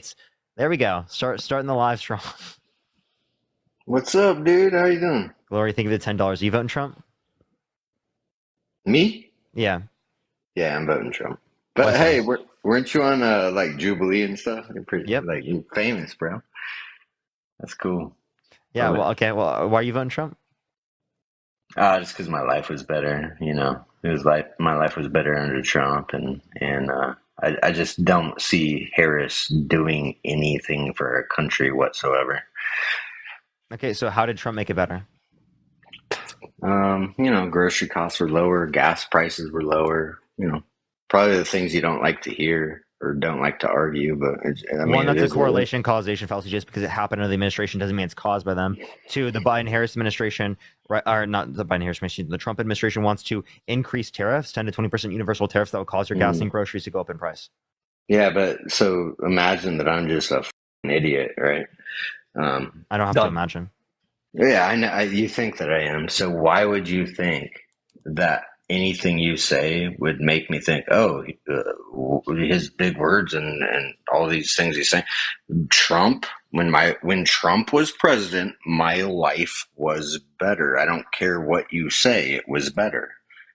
States. There we go. Starting the live strong. What's up, dude? How you doing? Glory, think of the $10. Are you voting Trump? Me? Yeah. Yeah, I'm voting Trump. But Why hey, so? weren't you on like Jubilee and stuff? You're pretty Yep. like you're famous, bro. That's cool. Yeah. Love Well, it. okay. Well, why are you voting Trump? Just because my life was better, my life was better under Trump, and I just don't see Harris doing anything for our country whatsoever. Okay. So how did Trump make it better? Grocery costs were lower, gas prices were lower. Probably the things you don't like to hear or don't like to argue, but One, it that's a is what it is. correlation causation fallacy. Just because it happened under the administration doesn't mean it's caused by them. Two, the Biden-Harris administration, right, or not the Biden-Harris administration, the Trump administration wants to increase tariffs, 10 to 20% universal tariffs that will cause your gas Mm. and groceries to go up in price. Yeah, but so imagine that I'm just a f***ing idiot, right? I don't have to Done. imagine. Yeah, I know you think that I am. So why would you think that anything you say would make me think, oh, his big words and all these things he's saying? Trump, when Trump was president, my life was better. I don't care what you say, it was better.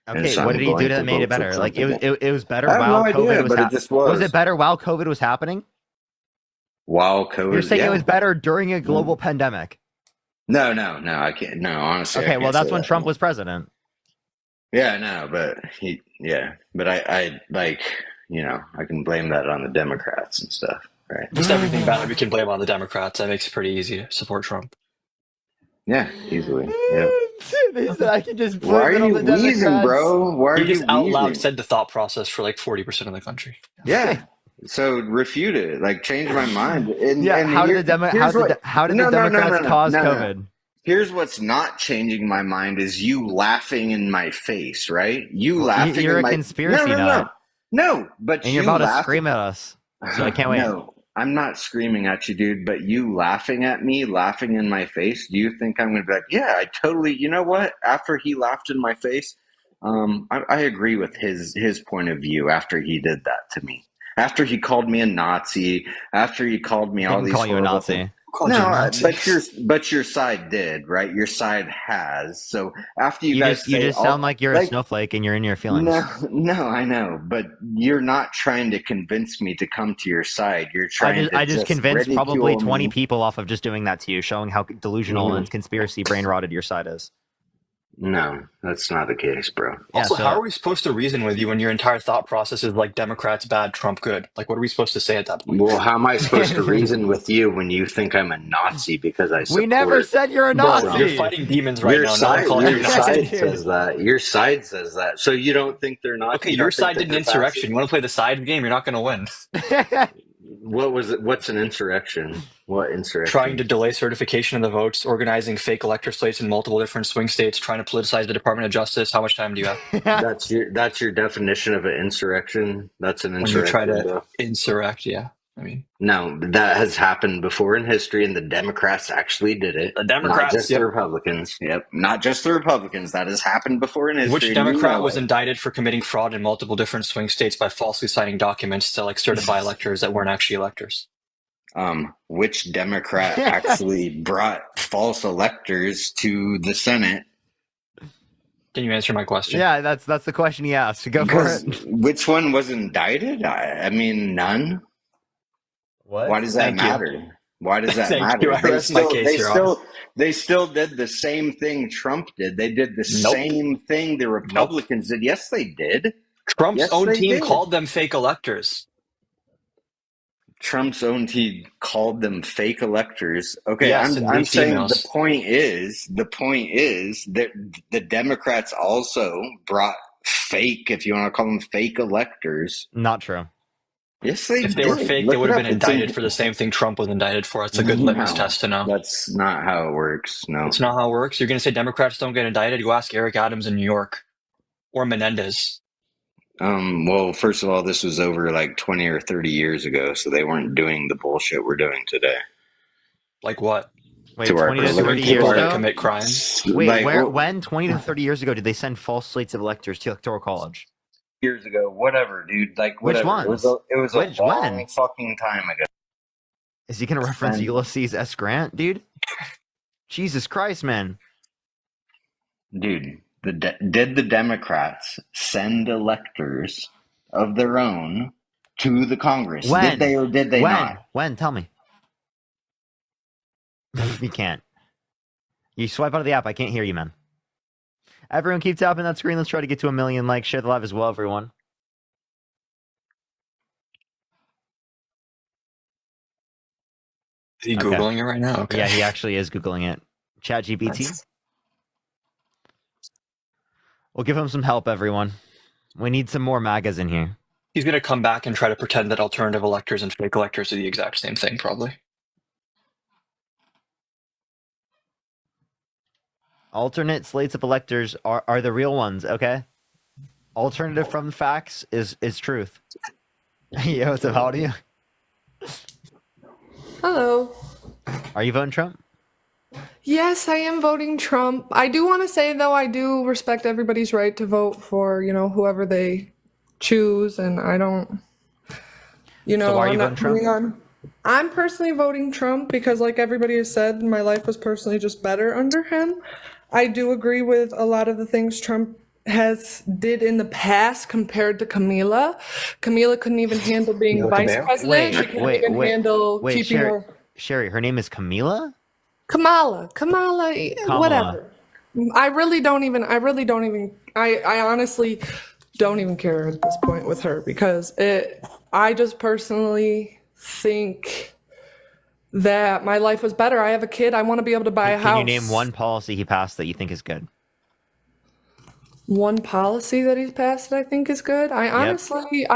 And Okay, so what I'm did he do going to that made it vote for better? Like Trump again. it was better I have no while COVID idea, was but it just was. Was it better while COVID was happening? While COVID, You're saying yeah. it was better during a global pandemic. No, I can't. No, honestly, I Okay, can't well that's say when that. Trump was president. Yeah, no, but I like, I can blame that on the Democrats and stuff, right? Just everything bad we can blame on the Democrats. That makes it pretty easy to support Trump. Yeah, easily. Yep. They said I can just Why are blame it on you the wheezing, Democrats. bro? Why are He you just out loud wheezing? said the thought process for like 40% of the country. Yeah. So refute it. Like change my mind. Yeah, And how did here, here's what. how did the No, no, no, Democrats no, no, cause no, no. COVID? Here's what's not changing my mind is you laughing in my face, right? You laughing You're in a my conspiracy no, no, nut, no, no. But and you're you about to laughing. scream at us. So I can't wait. No, I'm not screaming at you, dude. But you laughing at me, laughing in my face. Do you think I'm going to be like, yeah, I totally. You know what? After he laughed in my face, I agree with his point of view. After he did that to me, after he called me a Nazi, after he called me I all didn't these call you a horrible things. Nazi. Called you a Nazi. But your side did, right? Your side has. So after you guys You say just all sound like you're a snowflake and you're in your feelings. no, I know, but you're not trying to convince me to come to your side. You're trying I to just convinced probably ridicule 20 me. people off of just doing that to you, showing how delusional and conspiracy brain rotted your side is. No, that's not the case, bro. Yeah, Also, so how are we supposed to reason with you when your entire thought process is like Democrats bad, Trump good? Like, what are we supposed to say at that point? Well, how am I supposed to reason with you when you think I'm a Nazi because I support we never said you're a Bro, Nazi. you're fighting demons right your now. No one side? calls you Your a Nazi. side Dude. says that. Your side says that. So you don't think they're not? Okay, You your don't think side that did an they're insurrection. fascist? You want to play the side game? You're not going to win. What was it? What's an insurrection? What insurrection? Trying to delay certification of the votes, organizing fake elector slates in multiple different swing states, trying to politicize the Department of Justice. How much time do you have? That's your definition of an insurrection. That's an When you try insurrection, to bro. insurrect, yeah. I mean, No, that has happened before in history, and the Democrats actually did it. the Not Democrats, just the Republicans. Yep, not just the Republicans. That has happened before in history. Which and you Democrat know was it. indicted for committing fraud in multiple different swing states by falsely signing documents to like certify electors that weren't actually electors? Which Democrat actually brought false electors to the Senate? Can you answer my question? Yeah, that's the question he asked. Go for it. Which one was indicted? I mean, none. What? Why does that Thank you. matter? Why does that Thank matter? you. I rest my case, Your Honor. They still did the same thing Trump did. They did the Nope. same thing the Republicans did. Yes, they did. Trump's Yes, own they team did. called them fake electors. Trump's own team called them fake electors. Okay, Yes, I'm saying emails. the point is that the Democrats also brought fake, if you want to call them fake electors. Not true. Yes, they If did. they were fake, Look they would it have been up. It's indicted for the same thing Trump was indicted for. It's a good litmus test to know. That's not how it works. No. It's not how it works. You're going to say Democrats don't get indicted? Go ask Eric Adams in New York or Menendez. Well, first of all, this was over like 20 or 30 years ago, so they weren't doing the bullshit we're doing today. Like what? Wait, To our 20 to 30 political years People that ago? commit crimes. Wait, Like, when 20 to 30 years ago did they send false slates of electors to electoral college? years ago, whatever, dude. Like, Which whatever. ones? It was a long When? fucking time ago. Is he gonna reference Send- Ulysses S. Grant, dude? Jesus Christ, man. Dude, did the Democrats send electors of their own to the Congress? When? Did they or did they not? When? Tell me. You can't. You swipe out of the app. I can't hear you, man. Everyone keep tapping that screen. Let's try to get to 1 million likes. Share the live as well, everyone. Is he Okay. Googling it right now? Okay. Yeah, he actually is Googling it. ChatGPT. Nice. We'll give him some help, everyone. We need some more MAGAs in here. He's going to come back and try to pretend that alternative electors and fake electors are the exact same thing, probably. Alternate slates of electors are the real ones, okay? Alternative from facts is truth. Yo, what's up? How old are you? Hello. Are you voting Trump? Yes, I am voting Trump. I do want to say, though, I do respect everybody's right to vote for, whoever they choose, and I don't, So why are you I'm not voting Trump? putting on. I'm personally voting Trump because, like everybody has said, my life was personally just better under him. I do agree with a lot of the things Trump did in the past compared to Camila. Camila couldn't even handle being You like a vice bear? president. She couldn't even handle keeping Sherry, her. Sherry, her name is Camila? Kamala, whatever. I honestly don't even care at this point with her because I just personally think that my life was better. I have a kid. I want to be able to buy a house. Can you name one policy he passed that you think is good? One policy that he's passed that I think is good? I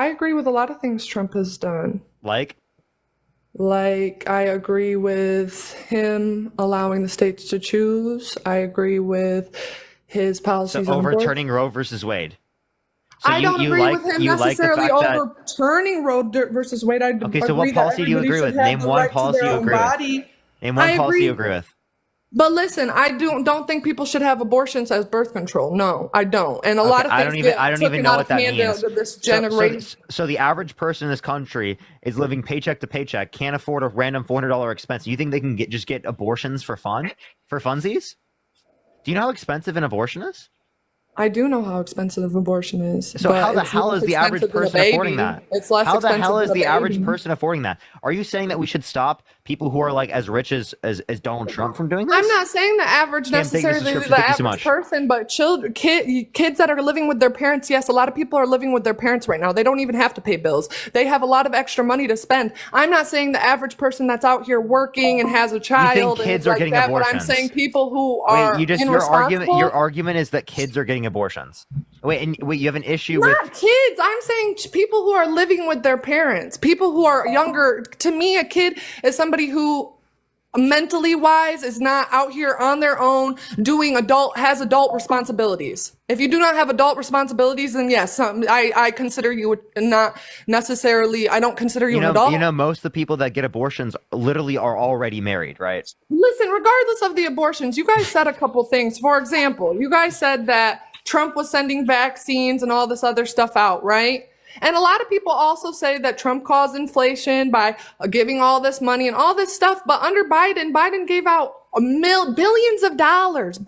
agree with a lot of things Trump has done. Like? Like, I agree with him allowing the states to choose. I agree with his So policies on abortion. overturning Roe versus Wade. So I don't agree with him necessarily that, overturning Roe versus Wade. I Okay, so agree what that policy do you everybody agree should with? have Name the one right to policy their you own agree with. body. Name one I policy you agree. agree with. But listen, I don't think people should have abortions as birth control. No, I don't. And a lot of things I don't even know what that means. This generation. So the average person in this country is living paycheck to paycheck, can't afford a random $400 expense. You think they can just get abortions for fun? For funsies? Do you know how expensive an abortion is? I do know how expensive abortion is. So but how the it's hell less is the average expensive than a person affording baby. that? It's less How the expensive hell is than a the average baby. person affording that? Are you saying that we should stop people who are like as rich as Donald Trump from doing this? I'm not saying the average Cam, thank you for necessarily subscription. the Thank you so average much. person, but kids that are living with their parents. Yes, a lot of people are living with their parents right now. They don't even have to pay bills. They have a lot of extra money to spend. I'm not saying the average person that's out here working and has a child and kids is are like getting that, but I'm abortions? saying people who are Wait, irresponsible. your argument is that kids are getting abortions. Wait, you have an issue with Not kids. I'm saying people who are living with their parents. People who are younger. To me, a kid is somebody who mentally wise is not out here on their own has adult responsibilities. If you do not have adult responsibilities, then yes, I consider you not necessarily. I don't consider you an adult. You know, most of the people that get abortions literally are already married, right? Listen, regardless of the abortions, you guys said a couple things. For example, you guys said that Trump was sending vaccines and all this other stuff out, right? And a lot of people also say that Trump caused inflation by giving all this money and all this stuff. But under Biden gave out billions of dollars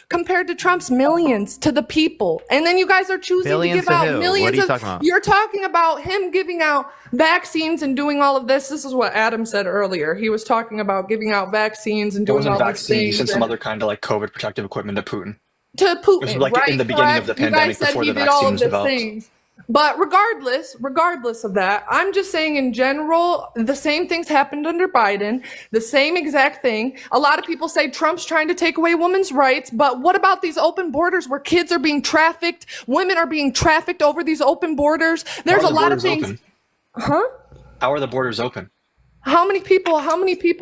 compared to Trump's millions to the people. And then you guys are choosing Billions to give to out who? millions. What are you talking about? You're talking about him giving out vaccines and doing all of this. This is what Adam said earlier. He was talking about giving out vaccines and It doing wasn't all these vaccines things. and some other kind of like COVID protective equipment to Putin. To Putin, It was like right? in the beginning of the Correct. You pandemic guys said before he the did all vaccine of was these developed. things. But regardless of that, I'm just saying in general, the same things happened under Biden, the same exact thing. A lot of people say Trump's trying to take away women's rights, but what about these open borders where kids are being trafficked, women are being trafficked over these open borders? There's a lot of things. Open? Huh? How are the borders open? How many people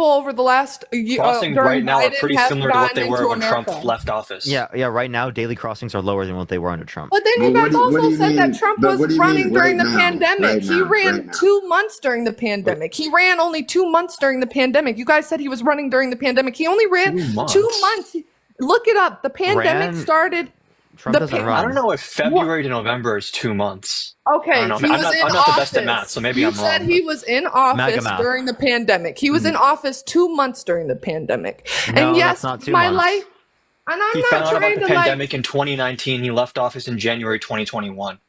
over the last year Crossing right now are pretty have similar to what they gotten were into when America? Trump left office. Yeah. Right now, daily crossings are lower than what they were under Trump. But then you Well, guys what do also you said mean- that Trump but was what do you running mean during right the now? pandemic. Right He now, ran right now. 2 months during the pandemic. He ran only 2 months during the pandemic. You guys said he was running during the pandemic. He only ran 2 months. 2 months. Look it up. The pandemic Ran- started. Trump The doesn't pa- run. I don't know if February to November is 2 months. I Okay, don't know. he I'm was not, in I'm not the office. best at math, so maybe You I'm said wrong. he was in office math. during the pandemic. He was in office 2 months during the pandemic. No, And yes, that's not 2 my months. life, and I'm He not found out about trying the to pandemic in 2019. He left office in January 2021.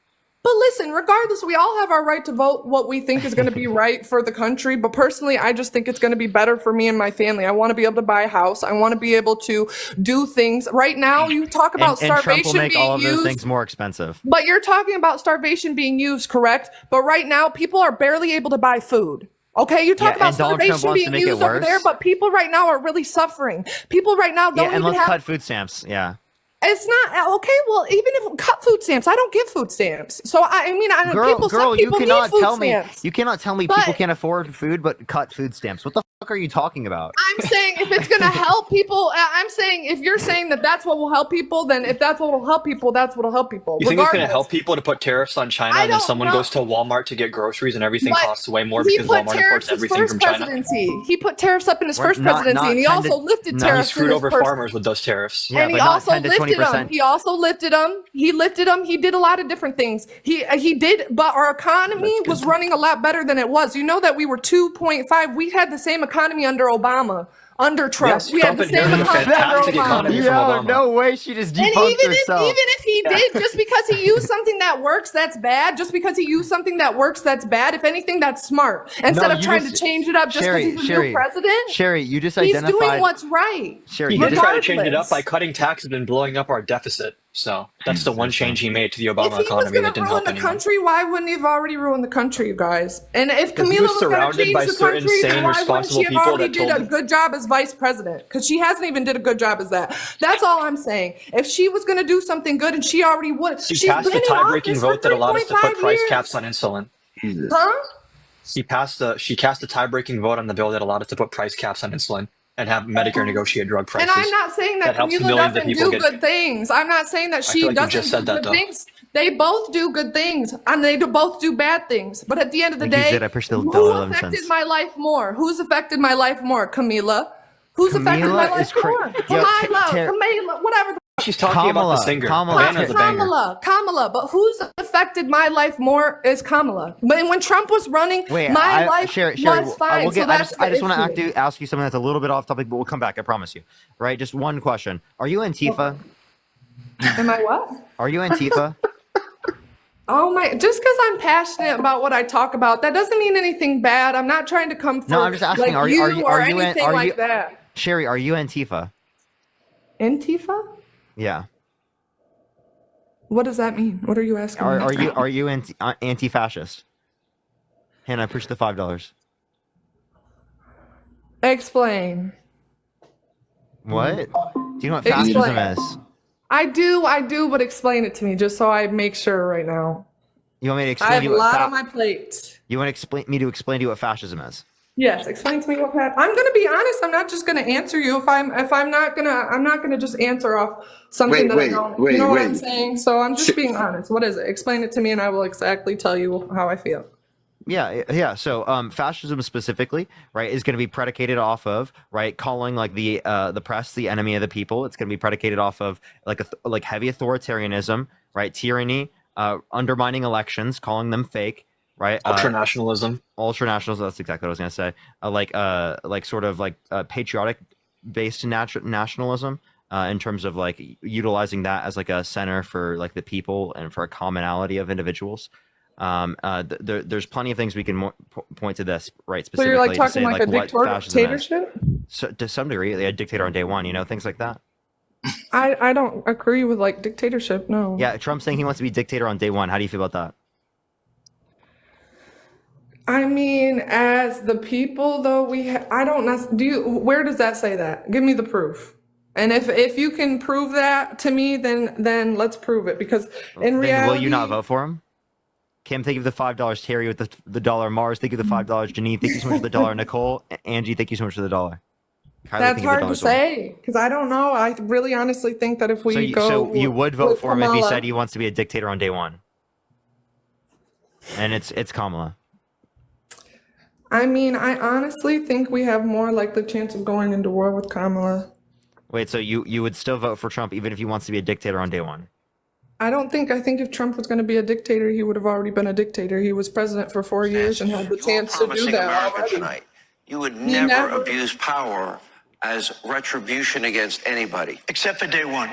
But listen, regardless, we all have our right to vote what we think is going to be right for the country. But personally, I just think it's going to be better for me and my family. I want to be able to buy a house. I want to be able to do things. Right now, you talk about And Trump starvation will make being all of those used. things more expensive. But you're talking about starvation being used, correct? But right now, people are barely able to buy food. Okay, you talk Yeah, about and Donald Trump starvation wants to being make it used over worse. there, but people right now are really suffering. People right now don't Yeah, and even let's have. cut food stamps. Yeah. It's not okay. Well, even if cut food stamps, I don't get food stamps. So I mean, Girl, some you people cannot need food tell me. stamps. You cannot tell me But- people can't afford food, but cut food stamps. What the fuck are you talking about? I'm saying if it's going to help people, I'm saying if you're saying that that's what will help people, then if that's what will help people, that's what will help people. You think it's going to Regardless. help people to put tariffs on China, I and then don't someone know. goes to Walmart to get groceries and everything But costs way more he because put Walmart tariffs imports his everything first from China? presidency. He put tariffs up in his We're first not presidency, and he 10 to also lifted no. He tariffs. screwed in his over first- farmers with those tariffs. Yeah, and he but not also 10 to lifted 20%. them. He also lifted them. He lifted them. He did a lot of different things. He did, but our economy was running a lot better than it was. You know that we were 2.5. We had the same economy under Obama, under Trump. Yes, we Trump had the same inherited a economy under fantastic Obama. economy from Obama. no way. She just And debunked even herself. if he did, just because he used something that works, that's bad. Just because he used something that works, that's bad. If anything, that's smart. Instead of you trying just- to change it up just because he's a new president, Sherry, you just he's identified. doing what's right. Sherry, He you did just try to change it up Regardless. by cutting taxes and blowing up our deficit. So that's the one change he made to the If Obama he was economy going that to didn't ruin help the anyone. country, why wouldn't he have already ruined the country, you guys? And if Because he Camila was was going to surrounded change by the certain country, then sane, why wouldn't responsible she have people already that did told a him. good job as vice president? Because she hasn't even did a good job as that. That's all I'm saying. If she was going to do something good, and she already would. She She's passed been a in tie-breaking office for vote that allowed us to put 3.5 price years. caps on insulin. Jesus. Huh? She cast a tie-breaking vote on the bill that allowed us to put price caps on insulin and have Medicare negotiate drug prices. And I'm not saying that That helps Camila millions of doesn't people do get- good things. I'm not saying that she feel like you doesn't just do said that, good though. things. They both do good things, and they both do bad things. But at the end of the Like you day, said, I pushed the who $1.11. affected my life more? Who's affected my life more? Camila. Who's affected my Camila life is cra- more? Yo, Camila, whatever. She's talking about the singer. Havana's a banger. Kamala. But who's affected my life more is Kamala. But when Trump was running, Wait, my life Sherry, was fine. we'll get, So that's I just the want issue. to ask you something that's a little bit off topic, but we'll come back. I promise you. Right? Just one question. Are you Antifa? Am I what? Are you Antifa? Oh my! Just because I'm passionate about what I talk about, that doesn't mean anything bad. I'm not trying to come for No, I'm just asking, like are you- or are you anything are like you- that. Sherry, are you Antifa? Antifa? Yeah. What does that mean? What are you asking? me? Are you anti-fascist? Hannah, I pushed the $5. Explain. What? Do you know what Explain. fascism is? I do, but explain it to me just so I make sure right now. You want me to I explain have to a you what lot on my plate. you want to explain to you what fascism is? Yes, explain to me what happened. I'm gonna be honest. I'm not just gonna answer you I'm not gonna just answer off something that I don't. You know what I'm saying? So I'm just being honest. What is it? Explain it to me, and I will exactly tell you how I feel. Yeah. So, fascism specifically, right, is going to be predicated off of, right, calling like the press the enemy of the people. It's going to be predicated off of like heavy authoritarianism, right, tyranny, undermining elections, calling them fake, right, Ultranationalism. ultranationals. That's exactly what I was going to say. Like sort of like patriotic based nationalism. In terms of like utilizing that as like a center for like the people and for a commonality of individuals. There's plenty of things we can point to this, right? So Specifically you're like to talking say like a what fascism is. dictatorship? So to some degree, they had dictator on day one, things like that. I don't agree with like dictatorship. No. Yeah, Trump's saying he wants to be dictator on day one. How do you feel about that? I mean, as the people, though, I don't. Where does that say that? Give me the proof. And if you can prove that to me, then let's prove it. Because in reality, Then will you not vote for him? Kim, thank you for the $5. Terry with the $1. Mars, thank you for the $5. Janine, thank you so much for the $1. Nicole, Angie, thank you so much for the $1. Kylie, that's thank you for hard the to $1. say because I don't know. I really honestly think that if we So you would vote with for him if he Kamala- said he wants to be a dictator on day one. And it's Kamala. I mean, I honestly think we have more likely chance of going into war with Kamala. Wait, so you would still vote for Trump even if he wants to be a dictator on day one? I think if Trump was going to be a dictator, he would have already been a dictator. He was president for 4 years and had the chance to do promising that America already. tonight. You would He never abuse power as retribution against anybody. Except for day one.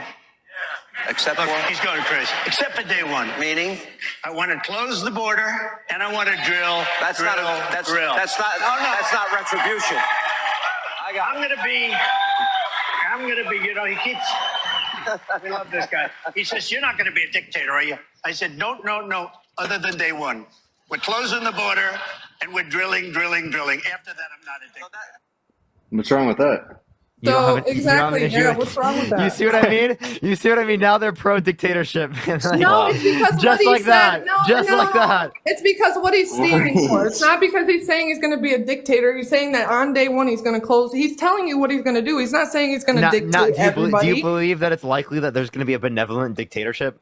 Except Look, what? he's going crazy. Except for day one. Meaning? I want to close the border and I want to drill. That's drill, not that's drill. that's not No, no. that's not retribution. I'm gonna be, you know, he keeps, I love this guy. He says, you're not gonna be a dictator, are you? I said, no, other than day one. We're closing the border and we're drilling. After that, I'm not a dictator. What's wrong with that? You don't So have an- you don't have an exactly, issue yeah. with- What's wrong with that? You see what I mean? You see what I mean? Now they're pro dictatorship. No, it's because just what he like said. that. No, Just no, like no. that. It's because what he's standing for. It's not because he's saying he's going to be a dictator. He's saying that on day one he's going to close. He's telling you what he's going to do. He's not saying he's going to dictate everybody. Do you believe that it's likely that there's going to be a benevolent dictatorship?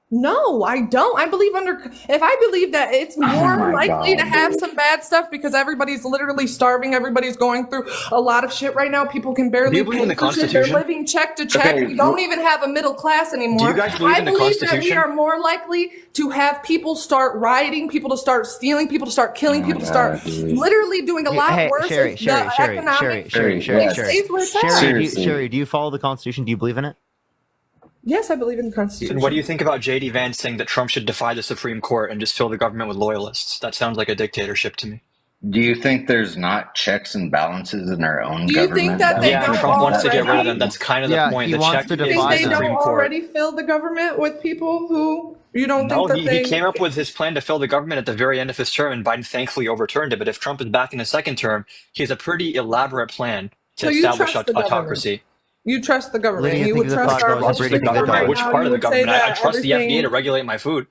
No, I don't. I believe if I believe that it's more likely to have some bad stuff because everybody's literally starving, everybody's going through a lot of shit right now. People can barely Do you believe in pay the for shit. They're Constitution? living check to check. Okay, We don't even have a middle class anymore. Do you guys believe I in the believe that we Constitution? are more likely to have people start rioting, people to start stealing, people to start killing, people to start literally doing a lot worse. Sherry, if the economic stays where it's at. Seriously. Sherry, do you follow the Constitution? Do you believe in it? Yes, I believe in the Constitution. And what do you think about J.D. Vance saying that Trump should defy the Supreme Court and just fill the government with loyalists? That sounds like a dictatorship to me. Do you think there's not checks and balances in our own Do you government? think that they Yeah, don't Trump wants to get rid of already- them. That's kind of Yeah, the point. he The wants check to is think defy the they them. don't Supreme Court. already fill the government with people who you don't No, think that he came up with his plan to fill the government at the very end of his term, and Biden thankfully overturned it. But if Trump is back in the second term, he has a pretty elaborate plan to So you establish trust the government? autocracy. You trust the government. Lydia, You think would the trust thought our goes Trust the breaking the government. dog. Which Now part of you the would say government? I that trust the FDA everything- to regulate my food.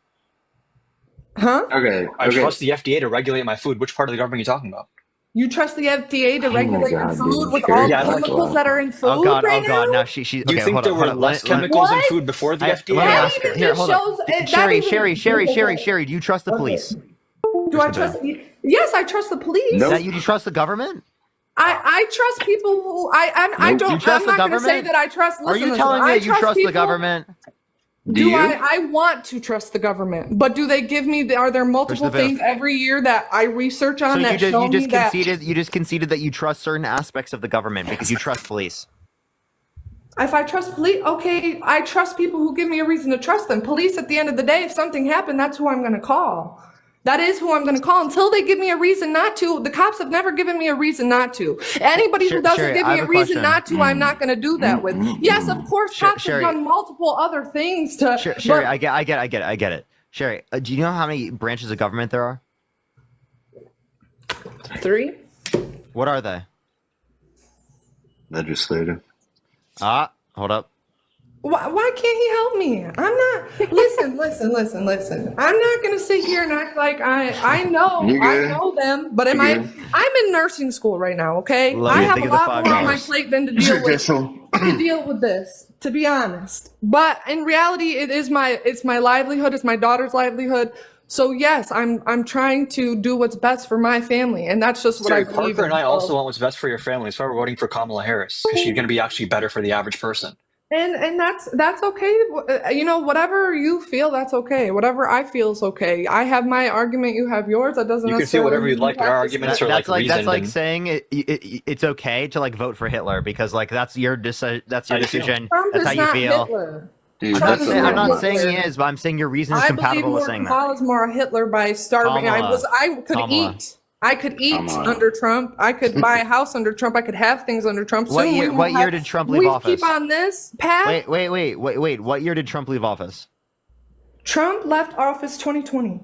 Huh? Okay. I trust the FDA to regulate my food. Which part of the government are you talking about? You trust the FDA to regulate your God, food dude. with Sure. all Yeah, I don't chemicals that are in food Oh God! right Oh God! now? Now she. Do you Okay, think hold there on, were hold on. less Let me- chemicals in What? food before the Let FDA? me That ask her. even Here, just hold on. shows- that Sherry, even- Sherry. Do you trust the police? Do I trust? Yes, I trust the police. Nope. That you trust the government? I trust people who I Nope. don't. You trust I'm the not going to say government? that I trust. Are you listen, telling me I that you trust the people- government? Do you? I want to trust the government, but do they give me? Are there multiple the fifth. things every year that I research on So that show you me just that? conceded that you trust certain aspects of the government because you trust police. If I trust police, okay, I trust people who give me a reason to trust them. Police, at the end of the day, if something happened, that's who I'm going to call. That is who I'm going to call until they give me a reason not to. The cops have never given me a reason not to. Anybody who doesn't Sherry, give I me have a a reason question. not to, I'm not going to do that with. Yes, of course, cops Sherry. have done multiple other things to. Sherry, but- I get it. Sherry, do you know how many branches of government there are? 3. What are they? Legislative. Hold up. Why can't he help me? I'm not. Listen. I'm not gonna sit here and act like I know. You I good? know them, but You good? I'm in nursing school right now. Okay, Love I you. have Think a of the lot more on my $5. plate than to deal with this. To be honest, but in reality, it's my livelihood. It's my daughter's livelihood. So yes, I'm trying to do what's best for my family, and that's just what I Terry believe Parker in. and I So- also want what's best for your family. That's why we're voting for Kamala Harris, because she's going to be actually better for the average person. And that's okay. You know, whatever you feel, that's okay. Whatever I feel is okay. I have my argument, you have yours. That doesn't You can feel necessarily whatever you'd mean like, but you our have to arguments say- are That's like reasoned. saying it's okay to like vote for Hitler because like that's your How do you decision. Trump That's is how you not feel. Hitler. Dude, Trump that's is a I'm not lot. saying he is, but I'm saying your reason is I believe compatible with more saying that. Kamala's more a Hitler by starving. Kamala. I could Kamala. eat. I could eat Kamala. under Trump. I could buy a house under Trump. I could have things under Trump. What Soon year- we will what year have- did Trump leave we office? keep on this path. Wait. What year did Trump leave office? Trump left office 2020.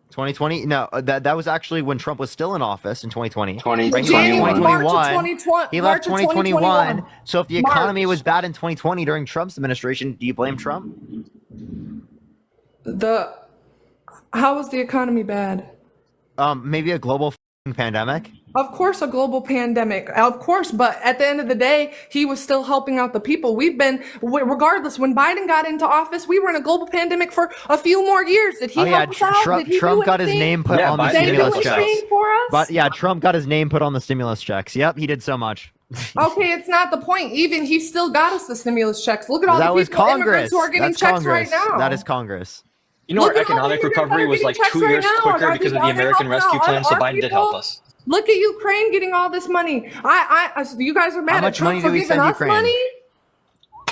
2020? No, that was actually when Trump was still in office in 2020. 2021. March of 2020. He left March of 2021. So if the economy March. was bad in 2020 during Trump's administration, do you blame Trump? How was the economy bad? Maybe a global pandemic. Of course, a global pandemic. Of course, but at the end of the day, he was still helping out the people. We've been, regardless, when Biden got into office, we were in a global pandemic for a few more years. Did he help us out? Did he do Trump got his anything? name put Yeah, on the Biden Did they do stimulus stimulus checks. anything checks. for us? But yeah, Trump got his name put on the stimulus checks. Yep, he did so much. Okay, it's not the point. Even he still got us the stimulus checks. Look at all That the was people, Congress. immigrants who are getting That's checks Congress. right now. That is Congress. You know, Look our at all the economic immigrants that recovery are was getting like checks 2 right years now. quicker Are because they- of the are they American helping Rescue out Plan, so our Biden did people? help us. Look at Ukraine getting all this money. You guys are mad at much money Trump for do we giving send us Ukraine? money?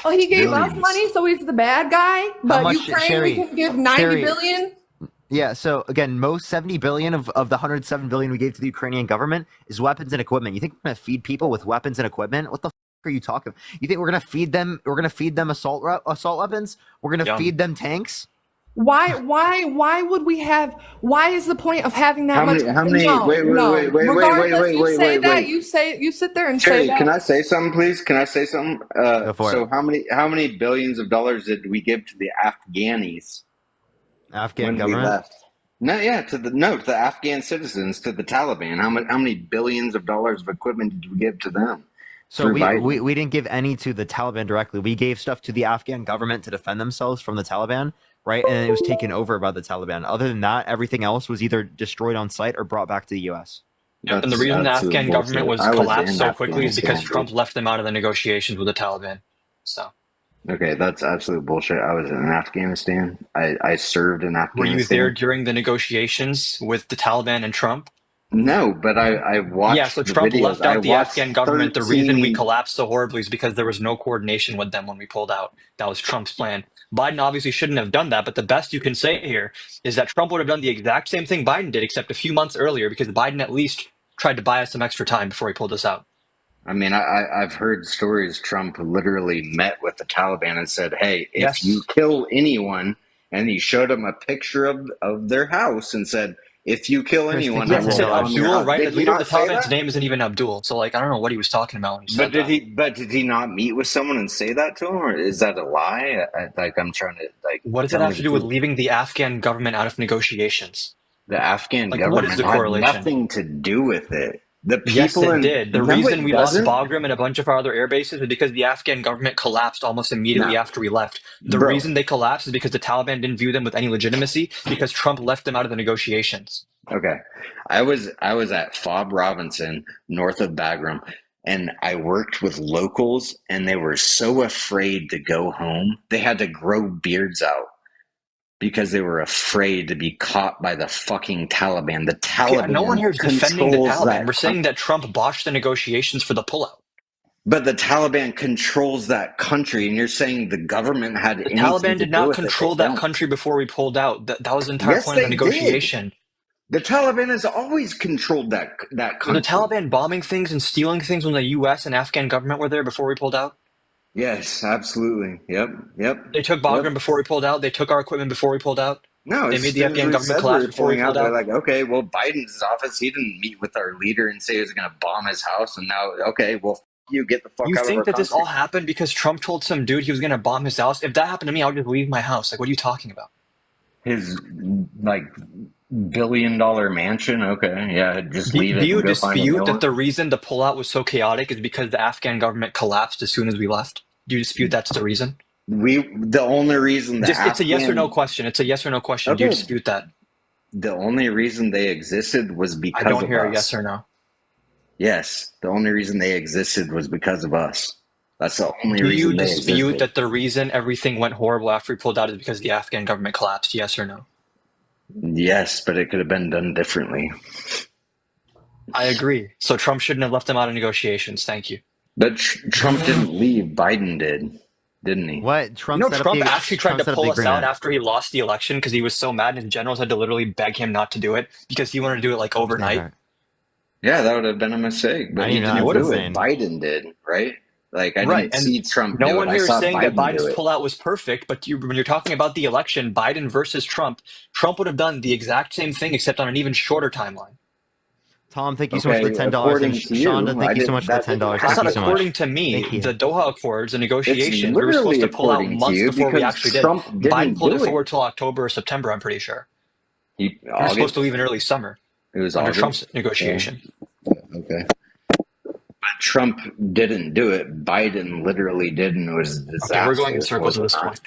Oh, he gave us Billions. money, so he's the bad guy. But much, Ukraine, Sherry? we can give 90 Sherry, billion. Yeah, so again, most 70 billion of the 107 billion we gave to the Ukrainian government is weapons and equipment. You think we're going to feed people with weapons and equipment? What the are you talking? You think we're going to feed them? We're going to feed them assault weapons? We're going to Yum. feed them tanks? Why would we have? Why is the point of having that How much? many- how many- No, wait, no. Regardless, you say wait. that. You sit there and Cherry, say that. can I say something, please? Can I say something? Go for So it. how many billions of dollars did we give to the Afghanis Afghan when government? we left? To the Afghan citizens, to the Taliban. How many billions of dollars of equipment did we give to them? So through we Biden? didn't give any to the Taliban directly. We gave stuff to the Afghan government to defend themselves from the Taliban, right? And it was taken over by the Taliban. Other than that, everything else was either destroyed on site or brought back to the U.S. And the That's reason the absolute Afghan government was bullshit. I collapsed in so quickly is because Afghanistan, Trump dude. left them out of the negotiations with the Taliban. So, Okay, that's absolute bullshit. I was in Afghanistan. I served in Afghanistan. were you there during the negotiations with the Taliban and Trump? No, but I watched. Yeah, so the Trump videos. left I out the watched Afghan government. The reason we 13 collapsed so horribly is because there was no coordination with them when we pulled out. That was Trump's plan. Biden obviously shouldn't have done that, but the best you can say here is that Trump would have done the exact same thing Biden did, except a few months earlier, because Biden at least tried to buy us some extra time before he pulled us out. I mean, I've heard stories. Trump literally met with the Taliban and said, "Hey, if Yes. you kill anyone," and he showed him a picture of their house and said, "If you kill Chris, anyone, think I Yes, he I will said said bomb your Abdul, house." right? Did The he leader of not the say Taliban's that? name isn't even Abdul. So, like, I don't know what he was talking about when he said But that. did he not meet with someone and say that to him, or is that a lie? I'm trying to What does tell that me have to the do with truth. leaving the Afghan government out of negotiations? The Afghan Like, what is government the had correlation? nothing to do with it. The Yes, people it in did. The no, reason it we lost doesn't. Bagram and a bunch of our other air bases is because the Afghan government collapsed almost immediately No, after we left. The bro. reason they collapsed is because the Taliban didn't view them with any legitimacy because Trump left them out of the negotiations. Okay, I was at Fob Robinson, north of Bagram, and I worked with locals, and they were so afraid to go home. They had to grow beards out because they were afraid to be caught by the fucking Taliban. The Okay, no one Taliban here is defending the controls Taliban. that We're saying that Trump botched the negotiations for the pullout. but the Taliban controls that country, and you're saying the government had The anything Taliban to did do not with it. They control that don't. country before we pulled out. That was the entire Yes, point of the they did. negotiation. The Taliban has always controlled that Were the country. Taliban bombing things and stealing things when the U.S. and Afghan government were there before we pulled out? Yes, absolutely. Yep. They took Bagram before we pulled out. They took our equipment before we pulled out. No, They as made the soon as Afghan we government said we collapse were before we pulling out, pulled they're out. like, okay, well, Biden's office, he didn't meet with our leader and say he was going to bomb his house, and now, okay, well, you get the fuck You out of our think that this country. all happened because Trump told some dude he was going to bomb his house? If that happened to me, I would just leave my house. Like, what are you talking about? His, like, billion-dollar mansion? Okay, yeah, just Do leave it you and go find a new dispute that one. the reason the pullout was so chaotic is because the Afghan government collapsed as soon as we left? Do you dispute that's the reason? The only reason the It's a yes or no Afghan, question. It's a yes or no question. Do you okay, dispute that? the only reason they existed was I because don't of hear a us. yes or no. Yes, the only reason they existed was because of us. That's the only Do you reason they dispute existed. that the reason everything went horrible after we pulled out is because the Afghan government collapsed? Yes or no? Yes, but it could have been done differently. I agree. So Trump shouldn't have left them out of negotiations. Thank you. But Trump didn't leave. Biden did, didn't he? What? Trump You know, set Trump up the, actually tried Trump to set up pull the us out agreement. after he lost the election because he was so mad and his generals had to literally beg him not to do it because he wanted to do it like overnight. Yeah, that would have been a mistake. But I he didn't know didn't that's do it. insane. Biden did, right? Like, I Right, didn't and see Trump no do one it. I here is saw saying that Biden do Biden's it. pullout was perfect, but when you're talking about the election, Biden versus Trump, Trump would have done the exact same thing except on an even shorter timeline. Tom, thank you so much for the $10. according And to you, Shonda, thank you so much for the that didn't $10. That's Thank not you so much. according to me. Thank you. The Doha Accords, the It's negotiations, we were supposed literally to pull out according to months you before we because actually did. Trump Biden didn't pulled it do it. forward till October or September, I'm pretty sure. He, We were supposed to leave in early summer It was under August. Trump's negotiation. Okay. But Trump didn't do it. Biden literally did, and it was a disaster. Okay, we're going in circles was at it this not? point.